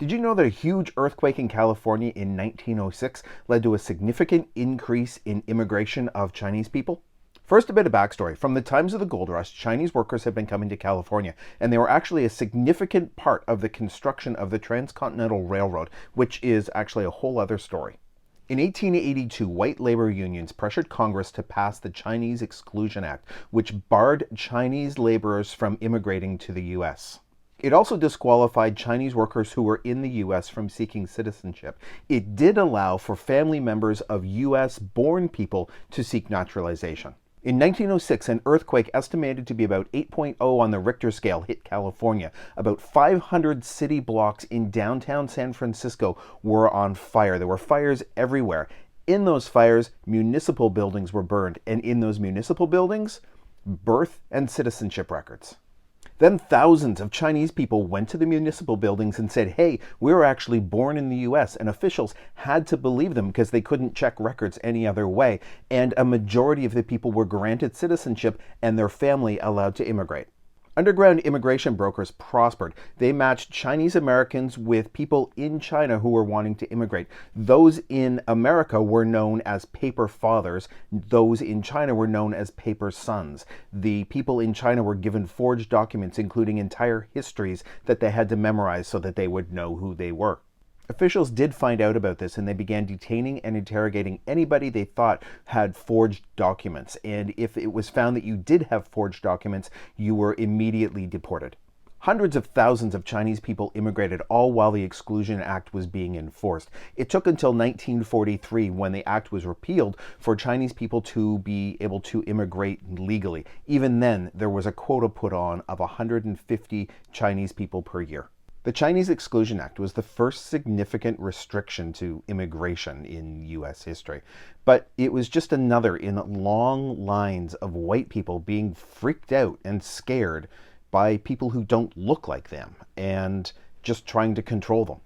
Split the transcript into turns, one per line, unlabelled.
Did you know that a huge earthquake in California in 1906 led to a significant increase in immigration of Chinese people? First, a bit of backstory. From the times of the gold rush, Chinese workers had been coming to California, and they were actually a significant part of the construction of the transcontinental railroad, which is actually a whole other story. In 1882, white labor unions pressured Congress to pass the Chinese Exclusion Act, which barred Chinese laborers from immigrating to the U.S. It also disqualified Chinese workers who were in the U.S. from seeking citizenship. It did allow for family members of U.S.-born people to seek naturalization. In 1906, an earthquake estimated to be about 8.0 on the Richter scale hit California. About 500 city blocks in downtown San Francisco were on fire. There were fires everywhere. In those fires, municipal buildings were burned, and in those municipal buildings, birth and citizenship records. Then thousands of Chinese people went to the municipal buildings and said, hey, we were actually born in the US, and officials had to believe them because they couldn't check records any other way, and a majority of the people were granted citizenship and their family allowed to immigrate. Underground immigration brokers prospered. They matched Chinese Americans with people in China who were wanting to immigrate. Those in America were known as paper fathers. Those in China were known as paper sons. The people in China were given forged documents, including entire histories that they had to memorize so that they would know who they were. Officials did find out about this, and they began detaining and interrogating anybody they thought had forged documents. And if it was found that you did have forged documents, you were immediately deported. Hundreds of thousands of Chinese people immigrated, all while the Exclusion Act was being enforced. It took until 1943, when the act was repealed, for Chinese people to be able to immigrate legally. Even then, there was a quota put on of 150 Chinese people per year. The Chinese Exclusion Act was the first significant restriction to immigration in U.S. history, but it was just another in long lines of white people being freaked out and scared by people who don't look like them and just trying to control them.